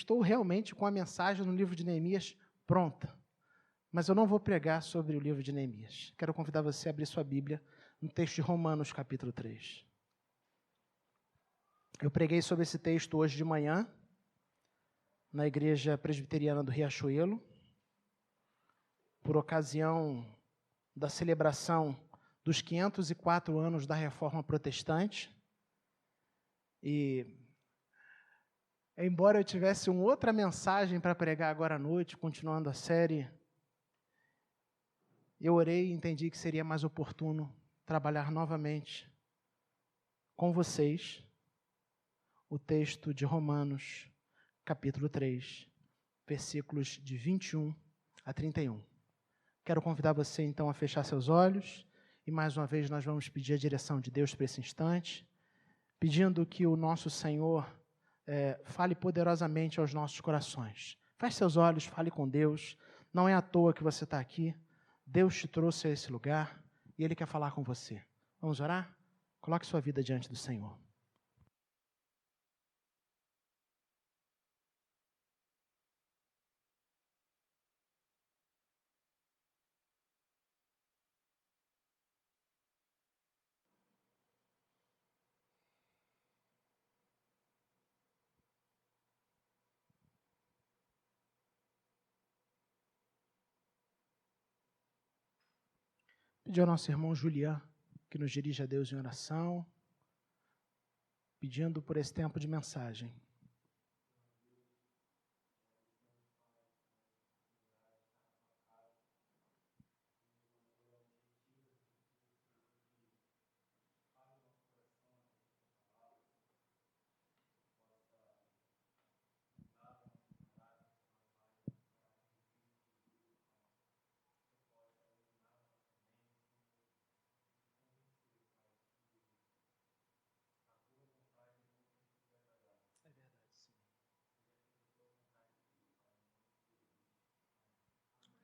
estou realmente com a mensagem no livro de Neemias pronta. Mas eu não vou pregar sobre o livro de Neemias. Quero convidar você a abrir sua Bíblia no texto de Romanos, capítulo 3. Eu preguei sobre esse texto hoje de manhã, na Igreja Presbiteriana do Riachuelo, por ocasião da celebração dos 504 anos da Reforma Protestante. E, embora eu tivesse uma outra mensagem para pregar agora à noite, continuando a série, eu orei e entendi que seria mais oportuno trabalhar novamente com vocês o texto de Romanos, capítulo 3, versículos de 21 a 31. Quero convidar você, então, a fechar seus olhos e, mais uma vez, nós vamos pedir a direção de Deus para esse instante, pedindo que o nosso Senhor fale poderosamente aos nossos corações. Feche seus olhos, fale com Deus. Não é à toa que você está aqui. Deus te trouxe a esse lugar e Ele quer falar com você. Vamos orar? Coloque sua vida diante do Senhor. Pedir ao nosso irmão Julián que nos dirija a Deus em oração, pedindo por esse tempo de mensagem.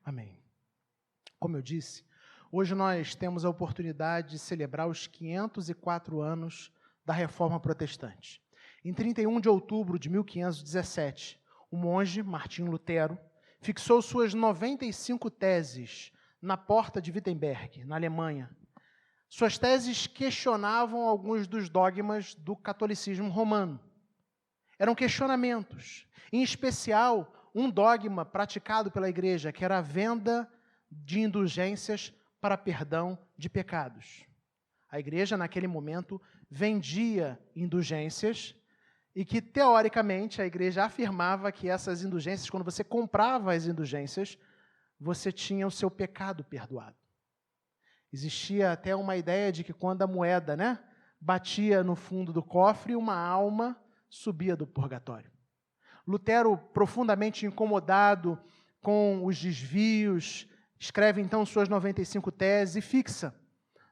Amém. Como eu disse, hoje nós temos a oportunidade de celebrar os 504 anos da Reforma Protestante. Em 31 de outubro de 1517, o monge Martinho Lutero fixou suas 95 teses na porta de Wittenberg, na Alemanha. Suas teses questionavam alguns dos dogmas do catolicismo romano. Eram questionamentos, em especial um dogma praticado pela igreja, que era a venda de indulgências para perdão de pecados. A igreja, naquele momento, vendia indulgências e que, teoricamente, a igreja afirmava que essas indulgências, quando você comprava as indulgências, você tinha o seu pecado perdoado. Existia até uma ideia de que quando a moeda, batia no fundo do cofre, uma alma subia do purgatório. Lutero, profundamente incomodado com os desvios, escreve então suas 95 teses e fixa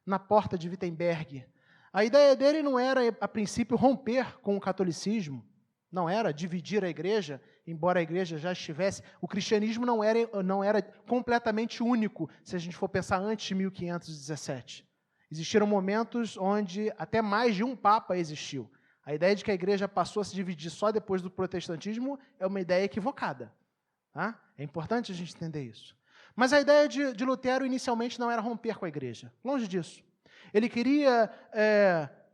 na porta de Wittenberg. A ideia dele não era, a princípio, romper com o catolicismo, não era dividir a igreja, embora a igreja já estivesse. O cristianismo não era completamente único, se a gente for pensar antes de 1517. Existiram momentos onde até mais de um papa existiu. A ideia de que a igreja passou a se dividir só depois do protestantismo é uma ideia equivocada. Tá? É importante a gente entender isso. Mas a ideia de Lutero inicialmente não era romper com a igreja. Longe disso. Ele queria,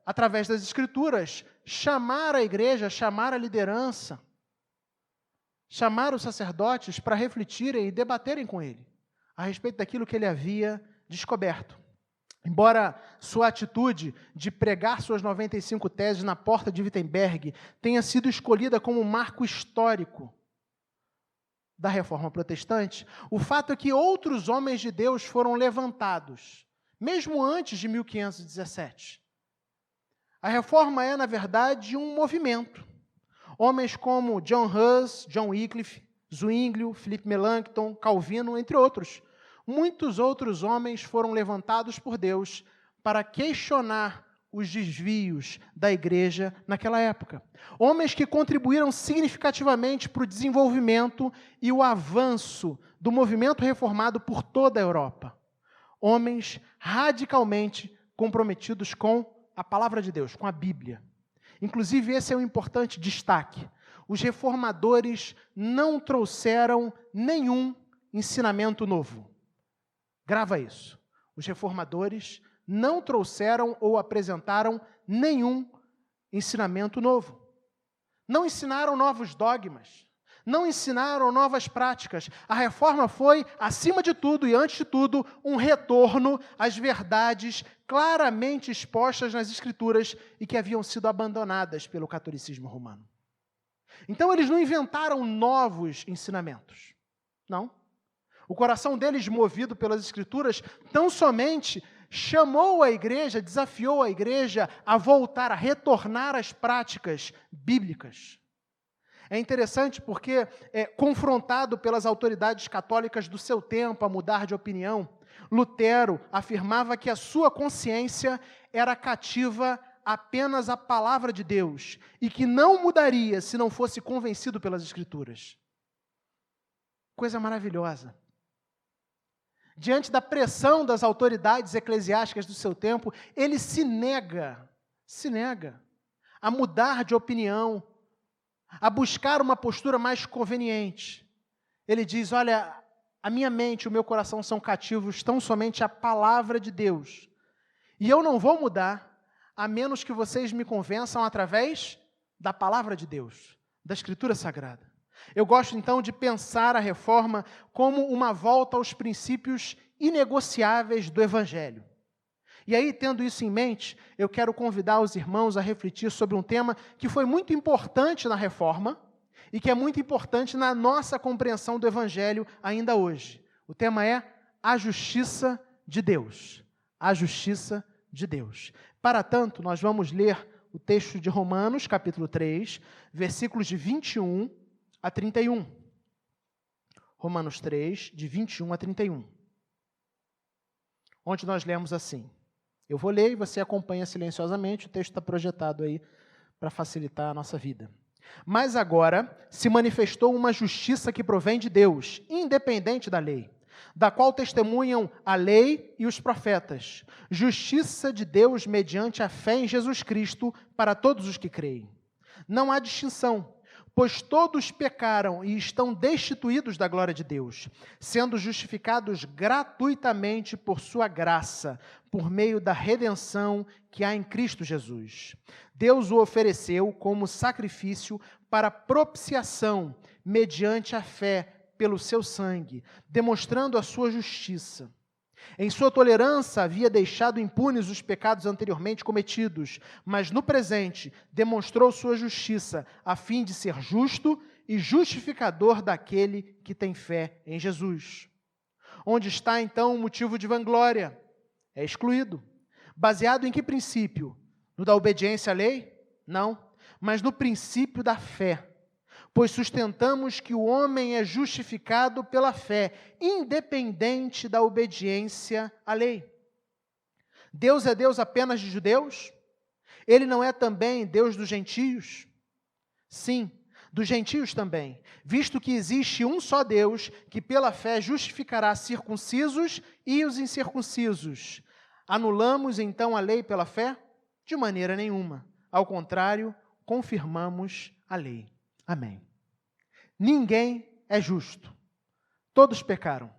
através das escrituras, chamar a igreja, chamar a liderança, chamar os sacerdotes para refletirem e debaterem com ele a respeito daquilo que ele havia descoberto. Embora sua atitude de pregar suas 95 teses na porta de Wittenberg tenha sido escolhida como um marco histórico da Reforma Protestante, o fato é que outros homens de Deus foram levantados, mesmo antes de 1517. A Reforma é, na verdade, um movimento. Homens como John Hus, John Wycliffe, Zwinglio, Philip Melanchthon, Calvino, entre outros. Muitos outros homens foram levantados por Deus para questionar os desvios da igreja naquela época. Homens que contribuíram significativamente para o desenvolvimento e o avanço do movimento reformado por toda a Europa. Homens radicalmente comprometidos com a palavra de Deus, com a Bíblia. Inclusive, esse é um importante destaque. os reformadores não trouxeram nenhum ensinamento novo. Grava isso. Os reformadores não trouxeram ou apresentaram nenhum ensinamento novo. Não ensinaram novos dogmas. Não ensinaram novas práticas. A reforma foi, acima de tudo e antes de tudo, um retorno às verdades claramente expostas nas Escrituras e que haviam sido abandonadas pelo catolicismo romano. Então, eles não inventaram novos ensinamentos. Não. O coração deles, movido pelas Escrituras, tão somente chamou a igreja, desafiou a igreja a voltar, a retornar às práticas bíblicas. É interessante porque, confrontado pelas autoridades católicas do seu tempo a mudar de opinião, Lutero afirmava que a sua consciência era cativa apenas à palavra de Deus e que não mudaria se não fosse convencido pelas Escrituras. Coisa maravilhosa. Diante da pressão das autoridades eclesiásticas do seu tempo, ele se nega a mudar de opinião, a buscar uma postura mais conveniente. Ele diz, olha, a minha mente e o meu coração são cativos tão somente à palavra de Deus. E eu não vou mudar, a menos que vocês me convençam através da palavra de Deus, da Escritura Sagrada. Eu gosto, então, de pensar a reforma como uma volta aos princípios inegociáveis do Evangelho. E aí, tendo isso em mente, eu quero convidar os irmãos a refletir sobre um tema que foi muito importante na reforma e que é muito importante na nossa compreensão do Evangelho ainda hoje. O tema é a justiça de Deus. A justiça de Deus. Para tanto, nós vamos ler o texto de Romanos, capítulo 3, versículos de 21 a 31. Romanos 3, de 21 a 31. Onde nós lemos assim. Eu vou ler e você acompanha silenciosamente, o texto está projetado aí para facilitar a nossa vida. Mas agora se manifestou uma justiça que provém de Deus, independente da lei, da qual testemunham a lei e os profetas. Justiça de Deus mediante a fé em Jesus Cristo para todos os que creem. Não há distinção, pois todos pecaram e estão destituídos da glória de Deus, sendo justificados gratuitamente por sua graça, por meio da redenção que há em Cristo Jesus. Deus o ofereceu como sacrifício para propiciação, mediante a fé, pelo seu sangue, demonstrando a sua justiça. Em sua tolerância havia deixado impunes os pecados anteriormente cometidos, mas no presente demonstrou sua justiça, a fim de ser justo e justificador daquele que tem fé em Jesus. Onde está então o motivo de vanglória? É excluído. Baseado em que princípio? No da obediência à lei? Não, mas no princípio da fé. Pois sustentamos que o homem é justificado pela fé, independente da obediência à lei. Deus é Deus apenas de judeus? Ele não é também Deus dos gentios? Sim, dos gentios também, visto que existe um só Deus, que pela fé justificará circuncisos e os incircuncisos. Anulamos então a lei pela fé? De maneira nenhuma. Ao contrário, confirmamos a lei. Amém. Ninguém é justo. Todos pecaram.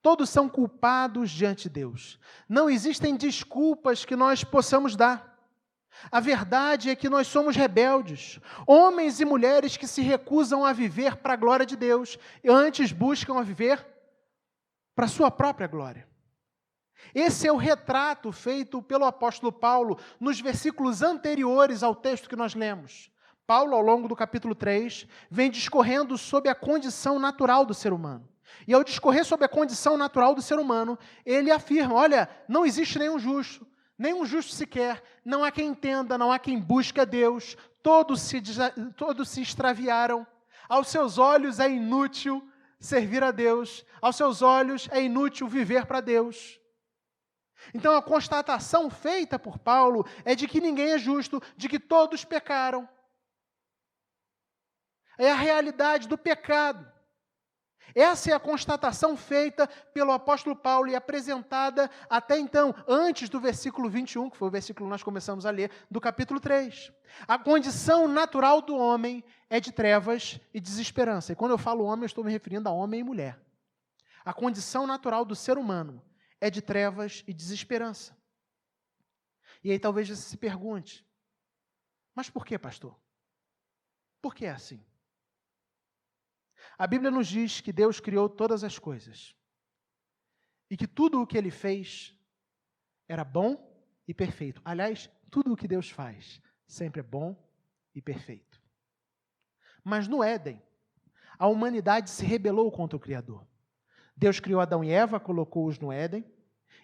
Todos são culpados diante de Deus. Não existem desculpas que nós possamos dar. A verdade é que nós somos rebeldes, homens e mulheres que se recusam a viver para a glória de Deus e antes buscam a viver para a sua própria glória. Esse é o retrato feito pelo apóstolo Paulo nos versículos anteriores ao texto que nós lemos. Paulo, ao longo do capítulo 3, vem discorrendo sobre a condição natural do ser humano. E ao discorrer sobre a condição natural do ser humano, ele afirma, olha, não existe nenhum justo sequer, não há quem entenda, não há quem busque a Deus, todos se extraviaram, aos seus olhos é inútil servir a Deus, aos seus olhos é inútil viver para Deus. Então a constatação feita por Paulo é de que ninguém é justo, de que todos pecaram. É a realidade do pecado. Essa é a constatação feita pelo apóstolo Paulo e apresentada até então, antes do versículo 21, que foi o versículo que nós começamos a ler, do capítulo 3. A condição natural do homem é de trevas e desesperança. E quando eu falo homem, eu estou me referindo a homem e mulher. A condição natural do ser humano é de trevas e desesperança. E aí talvez você se pergunte, mas por que, pastor? Por que é assim? A Bíblia nos diz que Deus criou todas as coisas e que tudo o que Ele fez era bom e perfeito. Aliás, tudo o que Deus faz sempre é bom e perfeito. Mas no Éden, a humanidade se rebelou contra o Criador. Deus criou Adão e Eva, colocou-os no Éden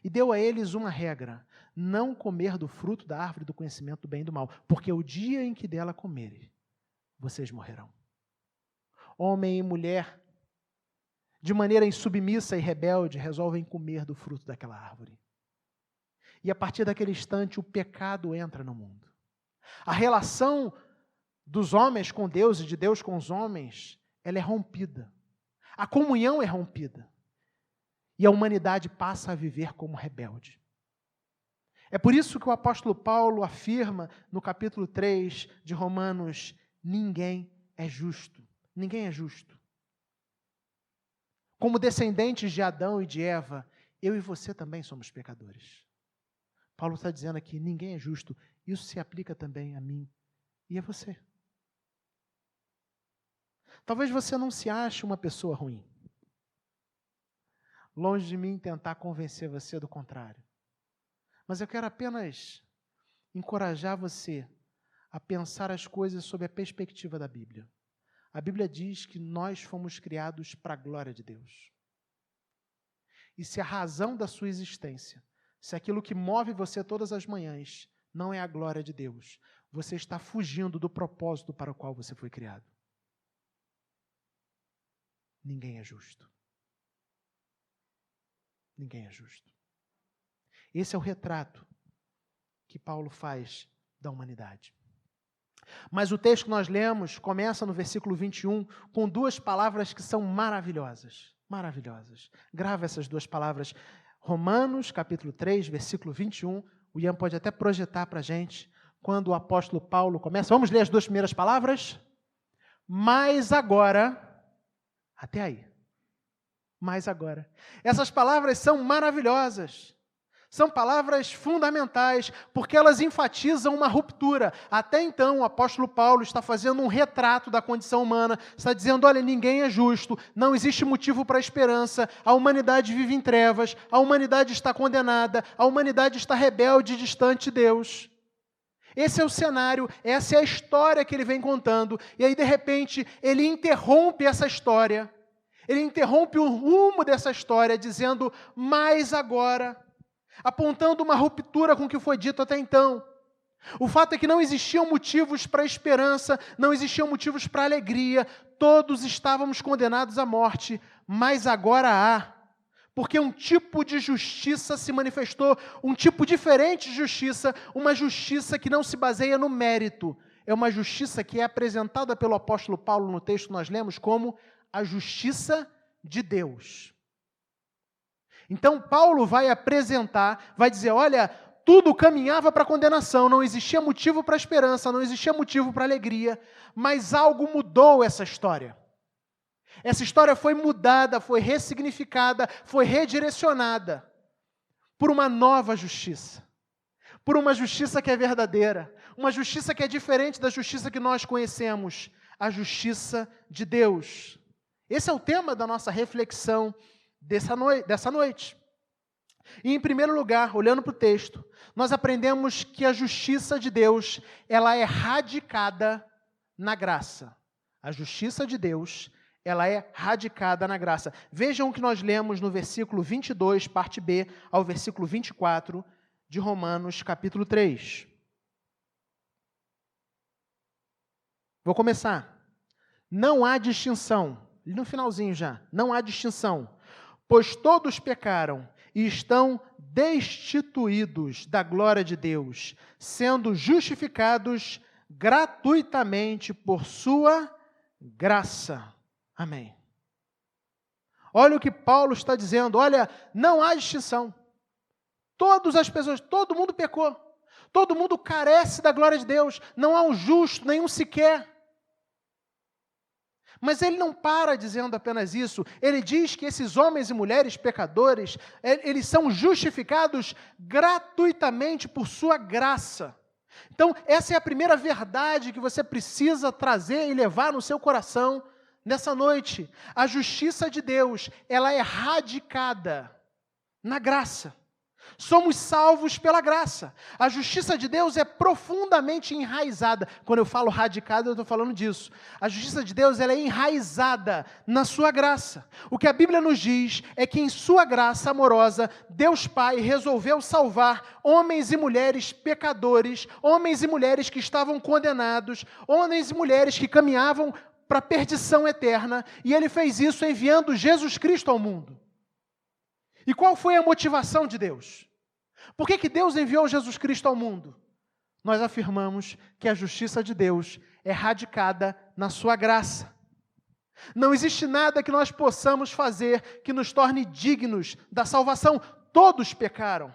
e deu a eles uma regra: não comer do fruto da árvore do conhecimento do bem e do mal, porque o dia em que dela comerem, vocês morrerão. Homem e mulher, de maneira insubmissa e rebelde, resolvem comer do fruto daquela árvore. E a partir daquele instante, o pecado entra no mundo. A relação dos homens com Deus e de Deus com os homens, ela é rompida. A comunhão é rompida. E a humanidade passa a viver como rebelde. É por isso que o apóstolo Paulo afirma no capítulo 3 de Romanos: ninguém é justo. Ninguém é justo. Como descendentes de Adão e de Eva, eu e você também somos pecadores. Paulo está dizendo aqui, ninguém é justo. Isso se aplica também a mim e a você. Talvez você não se ache uma pessoa ruim. Longe de mim tentar convencer você do contrário. Mas eu quero apenas encorajar você a pensar as coisas sob a perspectiva da Bíblia. A Bíblia diz que nós fomos criados para a glória de Deus. E se a razão da sua existência, se aquilo que move você todas as manhãs não é a glória de Deus, você está fugindo do propósito para o qual você foi criado. Ninguém é justo. Ninguém é justo. Esse é o retrato que Paulo faz da humanidade. Mas o texto que nós lemos começa no versículo 21 com duas palavras que são maravilhosas. Maravilhosas. Grava essas duas palavras. Romanos, capítulo 3, versículo 21. O Ian pode até projetar para a gente quando o apóstolo Paulo começa. Vamos ler as duas primeiras palavras? Mas agora, até aí. Mas agora. Essas palavras são maravilhosas. São palavras fundamentais, porque elas enfatizam uma ruptura. Até então, o apóstolo Paulo está fazendo um retrato da condição humana, está dizendo, olha, ninguém é justo, não existe motivo para esperança, a humanidade vive em trevas, a humanidade está condenada, a humanidade está rebelde e distante de Deus. Esse é o cenário, essa é a história que ele vem contando, e aí, de repente, ele interrompe essa história, ele interrompe o rumo dessa história, dizendo, mas agora, apontando uma ruptura com o que foi dito até então. O fato é que não existiam motivos para esperança, não existiam motivos para alegria, todos estávamos condenados à morte, mas agora há, porque um tipo de justiça se manifestou, um tipo diferente de justiça, uma justiça que não se baseia no mérito, é uma justiça que é apresentada pelo apóstolo Paulo no texto que nós lemos como a justiça de Deus. Então, Paulo vai apresentar, vai dizer, olha, tudo caminhava para a condenação, não existia motivo para a esperança, não existia motivo para a alegria, mas algo mudou essa história. Essa história foi mudada, foi ressignificada, foi redirecionada por uma nova justiça, por uma justiça que é verdadeira, uma justiça que é diferente da justiça que nós conhecemos, a justiça de Deus. Esse é o tema da nossa reflexão dessa noite. E, em primeiro lugar, olhando para o texto, nós aprendemos que a justiça de Deus, ela é radicada na graça. A justiça de Deus, ela é radicada na graça. Vejam o que nós lemos no versículo 22, parte B, ao versículo 24 de Romanos, capítulo 3. Vou começar. Não há distinção. No finalzinho já. Não há distinção. Pois todos pecaram e estão destituídos da glória de Deus, sendo justificados gratuitamente por sua graça. Amém. Olha o que Paulo está dizendo. Olha, não há distinção. Todas as pessoas, todo mundo pecou. Todo mundo carece da glória de Deus. Não há um justo, nenhum sequer. Mas ele não para dizendo apenas isso. Ele diz que esses homens e mulheres pecadores, eles são justificados gratuitamente por sua graça. Então, essa é a primeira verdade que você precisa trazer e levar no seu coração nessa noite. A justiça de Deus, ela é radicada na graça. Somos salvos pela graça. A justiça de Deus é profundamente enraizada. Quando eu falo radicada, eu estou falando disso. A justiça de Deus, ela é enraizada na sua graça. O que a Bíblia nos diz é que em sua graça amorosa, Deus Pai resolveu salvar homens e mulheres pecadores, homens e mulheres que estavam condenados, homens e mulheres que caminhavam para a perdição eterna, e Ele fez isso enviando Jesus Cristo ao mundo. E qual foi a motivação de Deus? Por que Deus enviou Jesus Cristo ao mundo? Nós afirmamos que a justiça de Deus é radicada na sua graça. Não existe nada que nós possamos fazer que nos torne dignos da salvação. Todos pecaram.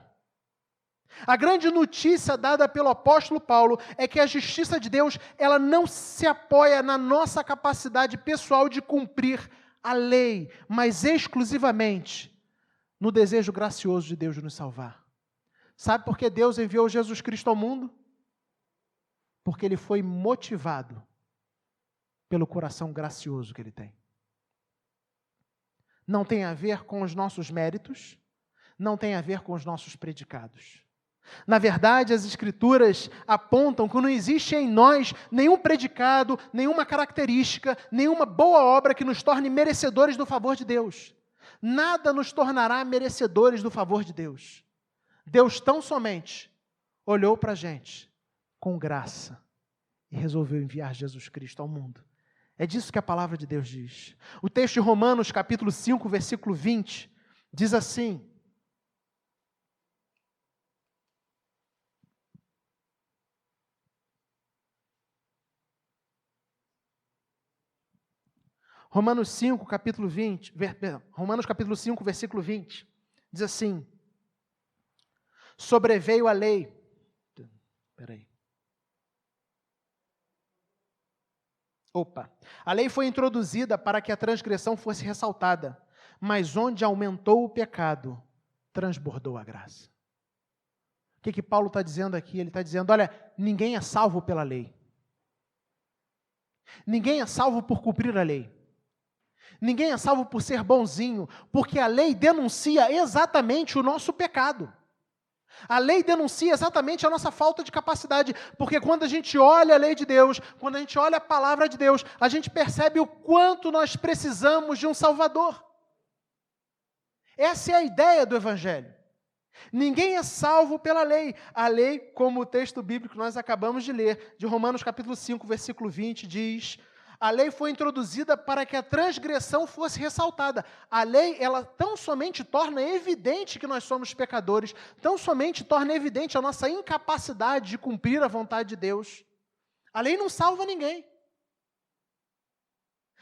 A grande notícia dada pelo apóstolo Paulo é que a justiça de Deus, ela não se apoia na nossa capacidade pessoal de cumprir a lei, mas exclusivamente no desejo gracioso de Deus de nos salvar. Sabe por que Deus enviou Jesus Cristo ao mundo? Porque Ele foi motivado pelo coração gracioso que Ele tem. Não tem a ver com os nossos méritos, não tem a ver com os nossos predicados. Na verdade, as Escrituras apontam que não existe em nós nenhum predicado, nenhuma característica, nenhuma boa obra que nos torne merecedores do favor de Deus. Nada nos tornará merecedores do favor de Deus. Deus tão somente olhou para a gente com graça e resolveu enviar Jesus Cristo ao mundo. É disso que a palavra de Deus diz. O texto de Romanos, capítulo 5, versículo 20, diz assim: Romanos 5, capítulo 5, versículo 20, diz assim: sobreveio a lei. A lei foi introduzida para que a transgressão fosse ressaltada, mas onde aumentou o pecado, transbordou a graça. O que Paulo está dizendo aqui? Ele está dizendo, olha, ninguém é salvo pela lei. Ninguém é salvo por cumprir a lei. Ninguém é salvo por ser bonzinho, porque a lei denuncia exatamente o nosso pecado. A lei denuncia exatamente a nossa falta de capacidade, porque quando a gente olha a lei de Deus, quando a gente olha a palavra de Deus, a gente percebe o quanto nós precisamos de um Salvador. Essa é a ideia do Evangelho. Ninguém é salvo pela lei. A lei, como o texto bíblico que nós acabamos de ler, de Romanos capítulo 5, versículo 20, diz: a lei foi introduzida para que a transgressão fosse ressaltada. A lei, ela tão somente torna evidente que nós somos pecadores, tão somente torna evidente a nossa incapacidade de cumprir a vontade de Deus. A lei não salva ninguém.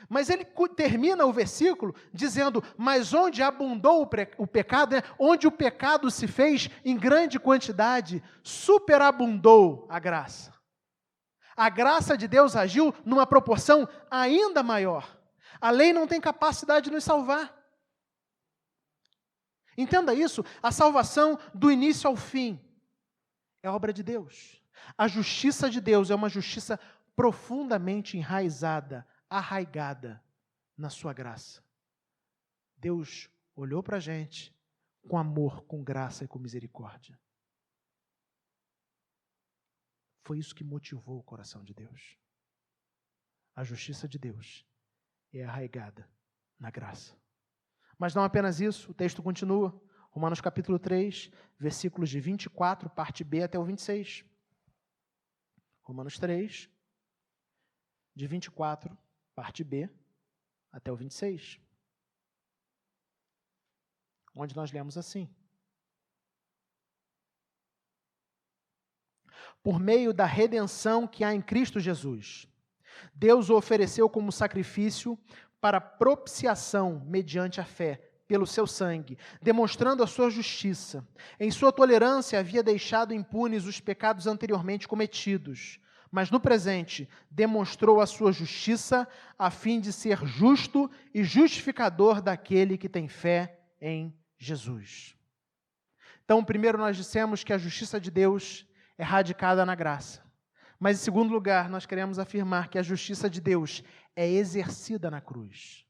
Mas ele termina o versículo dizendo, mas onde abundou o pecado, onde o pecado se fez em grande quantidade, superabundou a graça. A graça de Deus agiu numa proporção ainda maior. A lei não tem capacidade de nos salvar. Entenda isso, a salvação do início ao fim é obra de Deus. A justiça de Deus é uma justiça profundamente enraizada, arraigada na sua graça. Deus olhou para a gente com amor, com graça e com misericórdia. Foi isso que motivou o coração de Deus. A justiça de Deus é arraigada na graça. Mas não apenas isso, o texto continua. Romanos capítulo 3, versículos de 24, parte B até o 26. Romanos 3, de 24, parte B, até o 26. Onde nós lemos assim: por meio da redenção que há em Cristo Jesus, Deus o ofereceu como sacrifício para propiciação mediante a fé, pelo seu sangue, demonstrando a sua justiça. Em sua tolerância havia deixado impunes os pecados anteriormente cometidos, mas no presente demonstrou a sua justiça a fim de ser justo e justificador daquele que tem fé em Jesus. Então, primeiro nós dissemos que a justiça de Deus é radicada na graça. Mas, em segundo lugar, nós queremos afirmar que a justiça de Deus é exercida na cruz.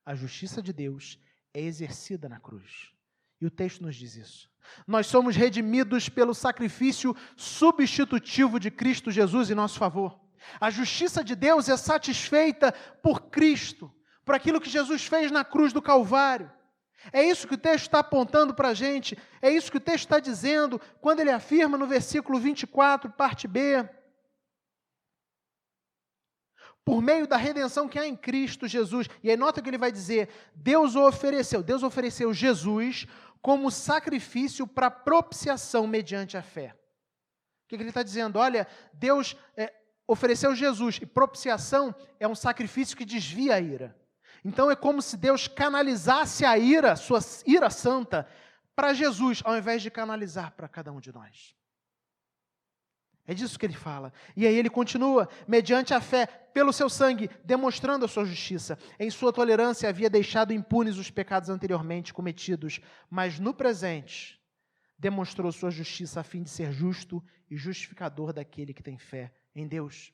A justiça de Deus é exercida na cruz. E o texto nos diz isso. Nós somos redimidos pelo sacrifício substitutivo de Cristo Jesus em nosso favor. A justiça de Deus é satisfeita por Cristo, por aquilo que Jesus fez na cruz do Calvário. É isso que o texto está apontando para a gente, é isso que o texto está dizendo quando ele afirma no versículo 24, parte B, por meio da redenção que há em Cristo Jesus. E aí nota que ele vai dizer, Deus ofereceu Jesus como sacrifício para propiciação mediante a fé. O que ele está dizendo? Olha, Deus ofereceu Jesus, e propiciação é um sacrifício que desvia a ira. Então é como se Deus canalizasse a ira, sua ira santa, para Jesus, ao invés de canalizar para cada um de nós. É disso que ele fala. E aí ele continua, mediante a fé, pelo seu sangue, demonstrando a sua justiça. Em sua tolerância havia deixado impunes os pecados anteriormente cometidos, mas no presente demonstrou sua justiça a fim de ser justo e justificador daquele que tem fé em Deus.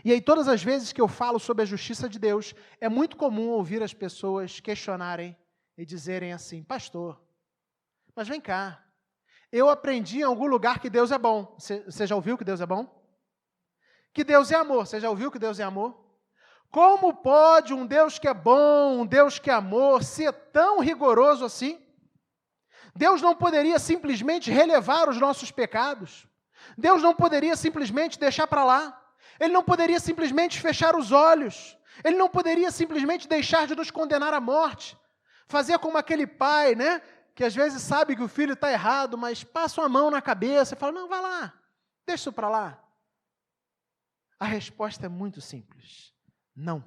E aí todas as vezes que eu falo sobre a justiça de Deus, é muito comum ouvir as pessoas questionarem e dizerem assim, pastor, mas vem cá, eu aprendi em algum lugar que Deus é bom. Você já ouviu que Deus é bom? Que Deus é amor. Você já ouviu que Deus é amor? Como pode um Deus que é bom, um Deus que é amor, ser tão rigoroso assim? Deus não poderia simplesmente relevar os nossos pecados. Deus não poderia simplesmente deixar para lá. Ele não poderia simplesmente fechar os olhos. Ele não poderia simplesmente deixar de nos condenar à morte. Fazer como aquele pai, né? Que às vezes sabe que o filho está errado, mas passa uma mão na cabeça e fala, não, vai lá, deixa isso para lá. A resposta é muito simples, não.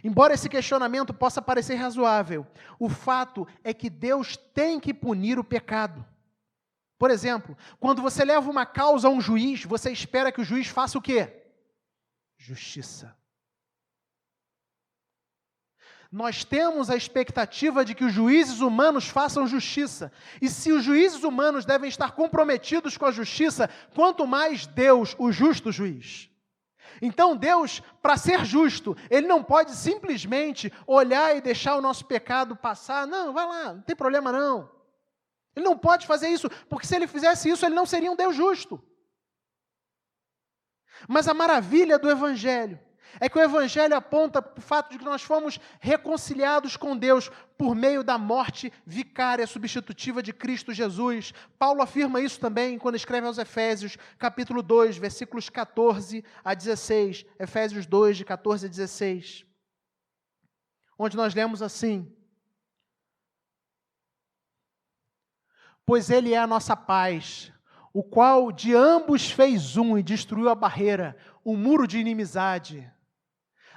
Embora esse questionamento possa parecer razoável, o fato é que Deus tem que punir o pecado. Por exemplo, quando você leva uma causa a um juiz, você espera que o juiz faça o quê? Justiça. Nós temos a expectativa de que os juízes humanos façam justiça. E se os juízes humanos devem estar comprometidos com a justiça, quanto mais Deus, o justo juiz. Então Deus, para ser justo, Ele não pode simplesmente olhar e deixar o nosso pecado passar. Não, vai lá, não tem problema não. Ele não pode fazer isso, porque se Ele fizesse isso, Ele não seria um Deus justo. Mas a maravilha do Evangelho é que o Evangelho aponta para o fato de que nós fomos reconciliados com Deus por meio da morte vicária substitutiva de Cristo Jesus. Paulo afirma isso também quando escreve aos Efésios, capítulo 2, versículos 14 a 16. Efésios 2, de 14 a 16. Onde nós lemos assim, pois Ele é a nossa paz, o qual de ambos fez um e destruiu a barreira, o muro de inimizade,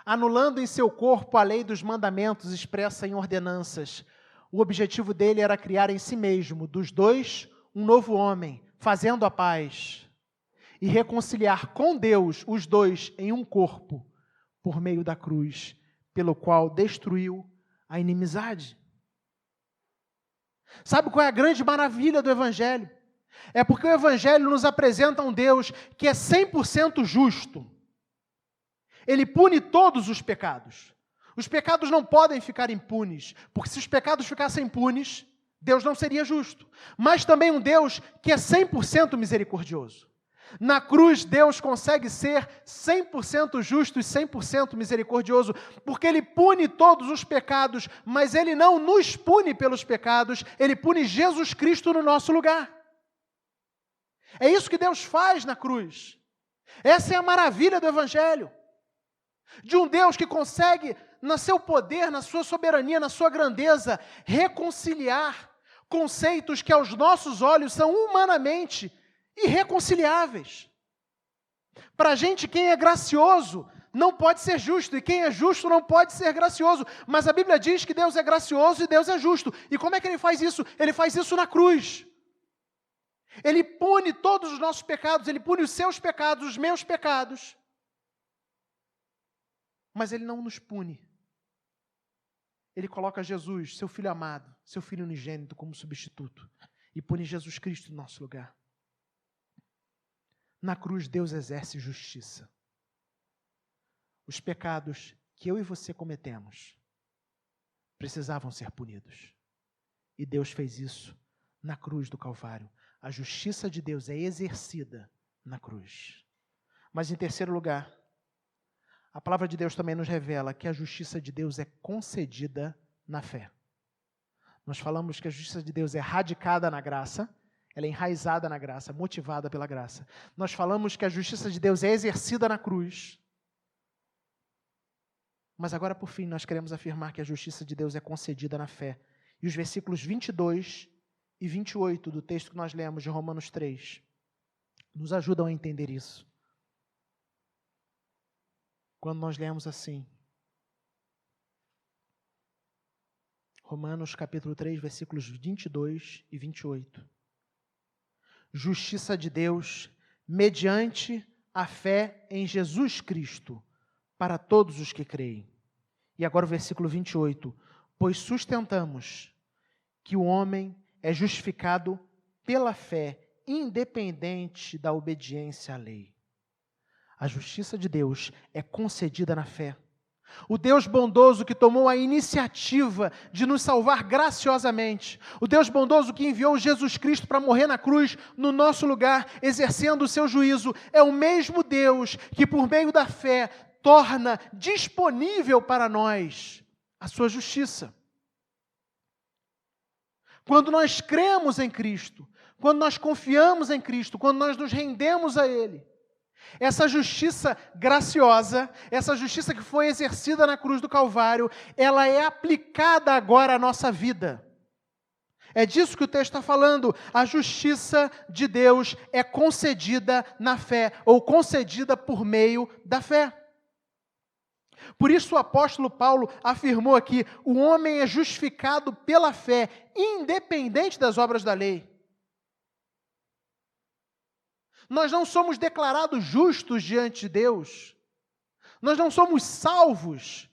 anulando em seu corpo a lei dos mandamentos expressa em ordenanças. O objetivo dele era criar em si mesmo, dos dois, um novo homem, fazendo a paz, e reconciliar com Deus os dois em um corpo, por meio da cruz, pelo qual destruiu a inimizade. Sabe qual é a grande maravilha do Evangelho? É porque o Evangelho nos apresenta um Deus que é 100% justo. Ele pune todos os pecados. Os pecados não podem ficar impunes, porque se os pecados ficassem impunes, Deus não seria justo. Mas também um Deus que é 100% misericordioso. Na cruz, Deus consegue ser 100% justo e 100% misericordioso, porque Ele pune todos os pecados, mas Ele não nos pune pelos pecados, Ele pune Jesus Cristo no nosso lugar. É isso que Deus faz na cruz. Essa é a maravilha do Evangelho. De um Deus que consegue, no seu poder, na sua soberania, na sua grandeza, reconciliar conceitos que aos nossos olhos são humanamente irreconciliáveis. Para a gente, quem é gracioso, não pode ser justo, e quem é justo não pode ser gracioso. Mas a Bíblia diz que Deus é gracioso e Deus é justo. E como é que Ele faz isso? Ele faz isso na cruz. Ele pune todos os nossos pecados, Ele pune os seus pecados, os meus pecados. Mas Ele não nos pune. Ele coloca Jesus, seu Filho amado, seu Filho unigênito, como substituto. E pune Jesus Cristo no nosso lugar. Na cruz, Deus exerce justiça. Os pecados que eu e você cometemos precisavam ser punidos. E Deus fez isso na cruz do Calvário. A justiça de Deus é exercida na cruz. Mas em terceiro lugar, a palavra de Deus também nos revela que a justiça de Deus é concedida na fé. Nós falamos que a justiça de Deus é radicada na graça, ela é enraizada na graça, motivada pela graça. Nós falamos que a justiça de Deus é exercida na cruz. Mas agora, por fim, nós queremos afirmar que a justiça de Deus é concedida na fé. E os versículos 22 e 28 do texto que nós lemos de Romanos 3 nos ajudam a entender isso. Quando nós lemos assim, Romanos capítulo 3, versículos 22 e 28. Justiça de Deus mediante a fé em Jesus Cristo, para todos os que creem. E agora o versículo 28. Pois sustentamos que o homem é justificado pela fé, independente da obediência à lei. A justiça de Deus é concedida na fé. O Deus bondoso que tomou a iniciativa de nos salvar graciosamente, o Deus bondoso que enviou Jesus Cristo para morrer na cruz no nosso lugar, exercendo o seu juízo, é o mesmo Deus que por meio da fé torna disponível para nós a sua justiça. Quando nós cremos em Cristo, quando nós confiamos em Cristo, quando nós nos rendemos a Ele, essa justiça graciosa, essa justiça que foi exercida na cruz do Calvário, ela é aplicada agora à nossa vida. É disso que o texto está falando. A justiça de Deus é concedida na fé, ou concedida por meio da fé. Por isso o apóstolo Paulo afirmou aqui, o homem é justificado pela fé, independente das obras da lei. Nós não somos declarados justos diante de Deus. Nós não somos salvos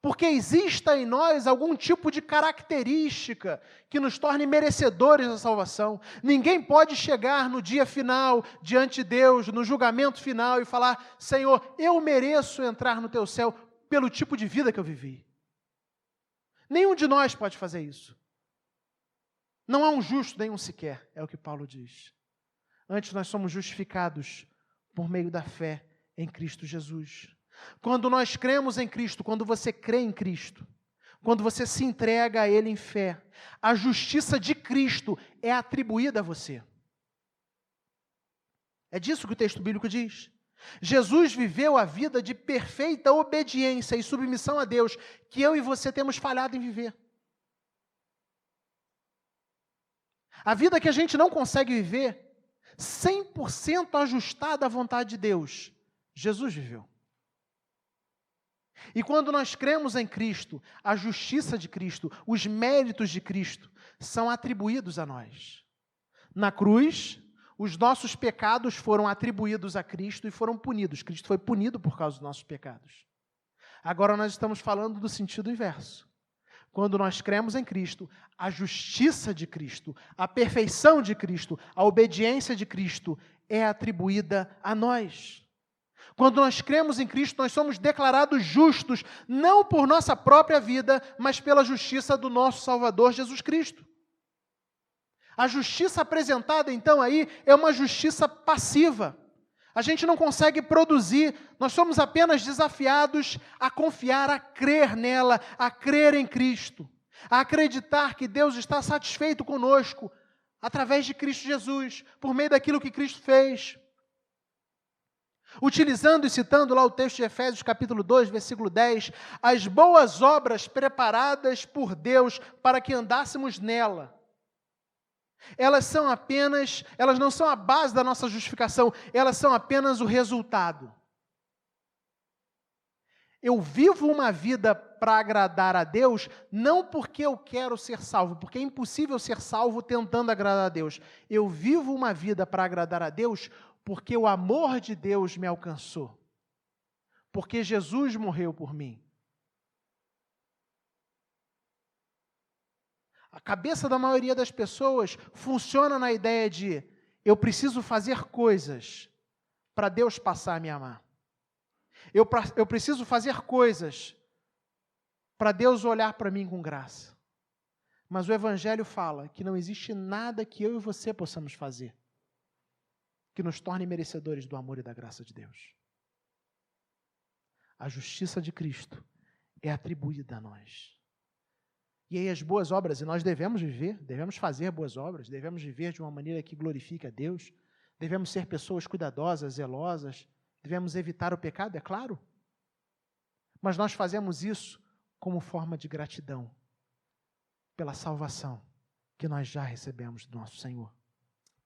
porque exista em nós algum tipo de característica que nos torne merecedores da salvação. Ninguém pode chegar no dia final, diante de Deus, no julgamento final e falar, Senhor, eu mereço entrar no teu céu pelo tipo de vida que eu vivi. Nenhum de nós pode fazer isso. Não há um justo, nenhum sequer, é o que Paulo diz. Antes nós somos justificados por meio da fé em Cristo Jesus. Quando nós cremos em Cristo, quando você crê em Cristo, quando você se entrega a Ele em fé, a justiça de Cristo é atribuída a você. É disso que o texto bíblico diz. Jesus viveu a vida de perfeita obediência e submissão a Deus, que eu e você temos falhado em viver. A vida que a gente não consegue viver, 100% ajustada à vontade de Deus, Jesus viveu. E quando nós cremos em Cristo, a justiça de Cristo, os méritos de Cristo, são atribuídos a nós. Na cruz, os nossos pecados foram atribuídos a Cristo e foram punidos. Cristo foi punido por causa dos nossos pecados. Agora nós estamos falando do sentido inverso. Quando nós cremos em Cristo, a justiça de Cristo, a perfeição de Cristo, a obediência de Cristo é atribuída a nós. Quando nós cremos em Cristo, nós somos declarados justos, não por nossa própria vida, mas pela justiça do nosso Salvador Jesus Cristo. A justiça apresentada, então, aí, é uma justiça passiva. A gente não consegue produzir, nós somos apenas desafiados a confiar, a crer nela, a crer em Cristo, a acreditar que Deus está satisfeito conosco, através de Cristo Jesus, por meio daquilo que Cristo fez. Utilizando e citando lá o texto de Efésios capítulo 2, versículo 10, as boas obras preparadas por Deus para que andássemos nela. Elas não são a base da nossa justificação, elas são apenas o resultado. Eu vivo uma vida para agradar a Deus, não porque eu quero ser salvo, porque é impossível ser salvo tentando agradar a Deus. Eu vivo uma vida para agradar a Deus porque o amor de Deus me alcançou. Porque Jesus morreu por mim. A cabeça da maioria das pessoas funciona na ideia de eu preciso fazer coisas para Deus passar a me amar. Eu preciso fazer coisas para Deus olhar para mim com graça. Mas o Evangelho fala que não existe nada que eu e você possamos fazer que nos torne merecedores do amor e da graça de Deus. A justiça de Cristo é atribuída a nós. E aí as boas obras, e nós devemos viver, devemos fazer boas obras, devemos viver de uma maneira que glorifique a Deus, devemos ser pessoas cuidadosas, zelosas, devemos evitar o pecado, é claro. Mas nós fazemos isso como forma de gratidão pela salvação que nós já recebemos do nosso Senhor.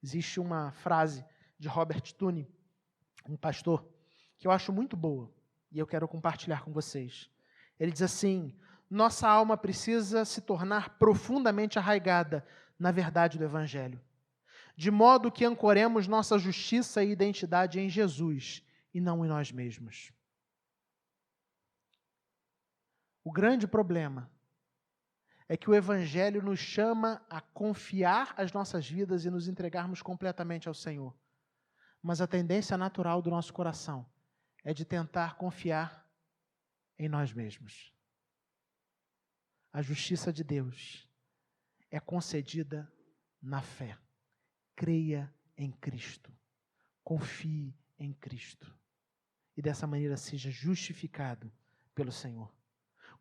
Existe uma frase de Robert Tunney, um pastor, que eu acho muito boa, e eu quero compartilhar com vocês. Ele diz assim: nossa alma precisa se tornar profundamente arraigada na verdade do Evangelho, de modo que ancoremos nossa justiça e identidade em Jesus e não em nós mesmos. O grande problema é que o Evangelho nos chama a confiar as nossas vidas e nos entregarmos completamente ao Senhor. Mas a tendência natural do nosso coração é de tentar confiar em nós mesmos. A justiça de Deus é concedida na fé. Creia em Cristo. Confie em Cristo. E dessa maneira seja justificado pelo Senhor.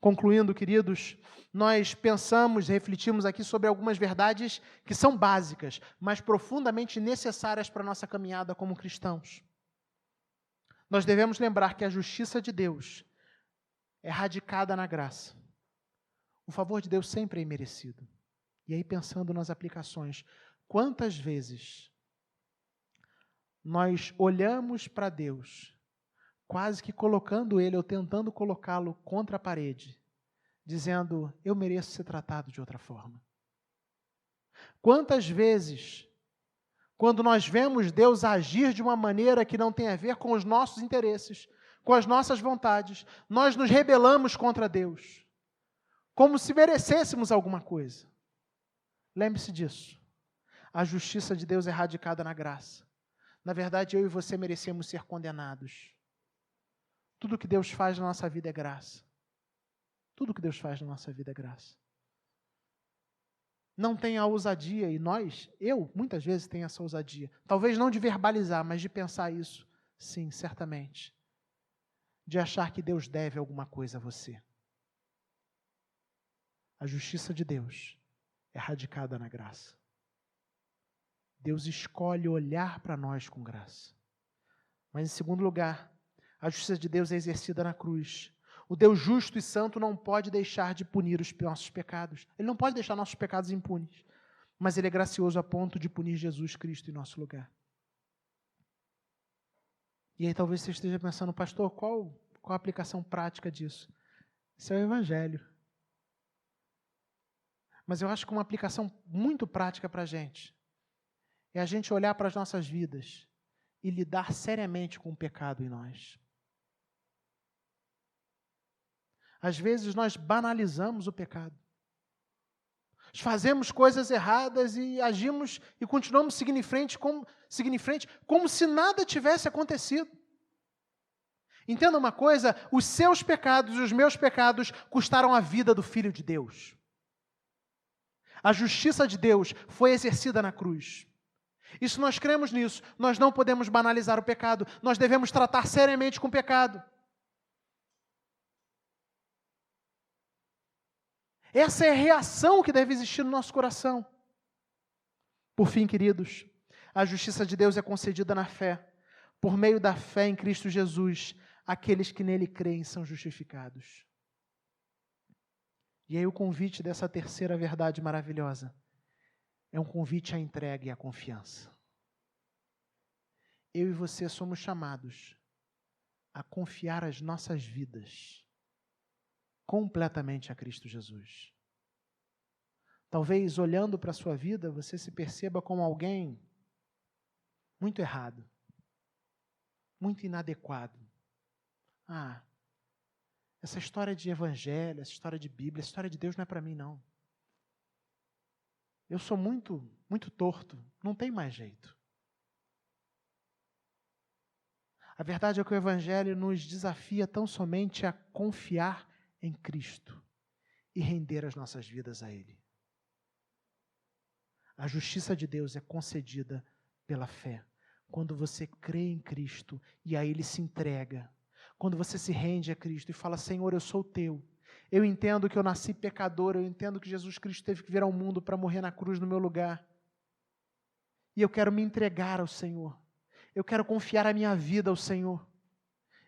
Concluindo, queridos, nós pensamos, refletimos aqui sobre algumas verdades que são básicas, mas profundamente necessárias para a nossa caminhada como cristãos. Nós devemos lembrar que a justiça de Deus é radicada na graça. O favor de Deus sempre é imerecido. E aí, pensando nas aplicações, quantas vezes nós olhamos para Deus quase que colocando Ele ou tentando colocá-lo contra a parede, dizendo, eu mereço ser tratado de outra forma. Quantas vezes, quando nós vemos Deus agir de uma maneira que não tem a ver com os nossos interesses, com as nossas vontades, nós nos rebelamos contra Deus, como se merecêssemos alguma coisa. Lembre-se disso. A justiça de Deus é radicada na graça. Na verdade, eu e você merecemos ser condenados. Tudo que Deus faz na nossa vida é graça. Tudo que Deus faz na nossa vida é graça. Não tenha a ousadia, e eu muitas vezes tenho essa ousadia, talvez não de verbalizar, mas de pensar isso, sim, certamente, de achar que Deus deve alguma coisa a você. A justiça de Deus é radicada na graça. Deus escolhe olhar para nós com graça. Mas, em segundo lugar, a justiça de Deus é exercida na cruz. O Deus justo e santo não pode deixar de punir os nossos pecados. Ele não pode deixar nossos pecados impunes. Mas Ele é gracioso a ponto de punir Jesus Cristo em nosso lugar. E aí talvez você esteja pensando, pastor, qual a aplicação prática disso? Isso é o Evangelho. Mas eu acho que uma aplicação muito prática para a gente é a gente olhar para as nossas vidas e lidar seriamente com o pecado em nós. Às vezes nós banalizamos o pecado. Fazemos coisas erradas e agimos e continuamos seguindo em frente como se nada tivesse acontecido. Entenda uma coisa, os seus pecados e os meus pecados custaram a vida do Filho de Deus. A justiça de Deus foi exercida na cruz. E se nós cremos nisso, nós não podemos banalizar o pecado, nós devemos tratar seriamente com o pecado. Essa é a reação que deve existir no nosso coração. Por fim, queridos, a justiça de Deus é concedida na fé. Por meio da fé em Cristo Jesus, aqueles que nele creem são justificados. E aí o convite dessa terceira verdade maravilhosa é um convite à entrega e à confiança. Eu e você somos chamados a confiar as nossas vidas completamente a Cristo Jesus. Talvez, olhando para a sua vida, você se perceba como alguém muito errado, muito inadequado. Essa história de evangelho, essa história de Bíblia, essa história de Deus não é para mim, não. Eu sou muito torto, não tem mais jeito. A verdade é que o Evangelho nos desafia tão somente a confiar em Cristo e render as nossas vidas a Ele. A justiça de Deus é concedida pela fé. Quando você crê em Cristo e a Ele se entrega. Quando você se rende a Cristo e fala, Senhor, eu sou teu. Eu entendo que eu nasci pecador, eu entendo que Jesus Cristo teve que vir ao mundo para morrer na cruz no meu lugar. E eu quero me entregar ao Senhor. Eu quero confiar a minha vida ao Senhor.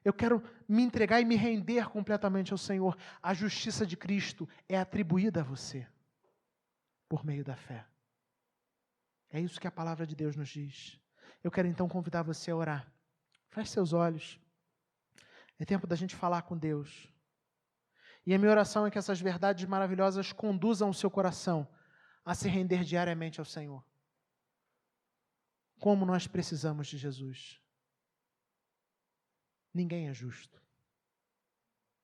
Eu quero me entregar e me render completamente ao Senhor. A justiça de Cristo é atribuída a você por meio da fé. É isso que a palavra de Deus nos diz. Eu quero então convidar você a orar. Feche seus olhos. É tempo da gente falar com Deus. E a minha oração é que essas verdades maravilhosas conduzam o seu coração a se render diariamente ao Senhor. Como nós precisamos de Jesus. Ninguém é justo.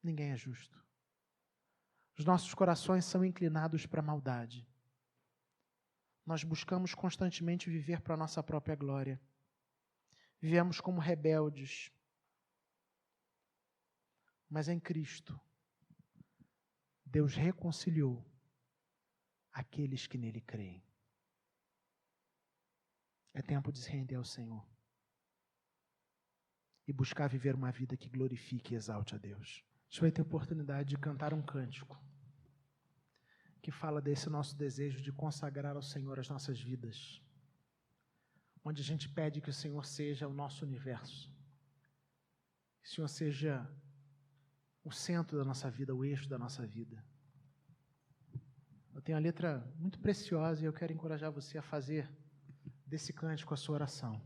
Ninguém é justo. Os nossos corações são inclinados para a maldade. Nós buscamos constantemente viver para a nossa própria glória. Vivemos como rebeldes. Mas em Cristo, Deus reconciliou aqueles que nele creem. É tempo de se render ao Senhor e buscar viver uma vida que glorifique e exalte a Deus. A gente vai ter oportunidade de cantar um cântico que fala desse nosso desejo de consagrar ao Senhor as nossas vidas, onde a gente pede que o Senhor seja o nosso universo, que o Senhor seja o centro da nossa vida, o eixo da nossa vida. Eu tenho uma letra muito preciosa e eu quero encorajar você a fazer desse cântico a sua oração.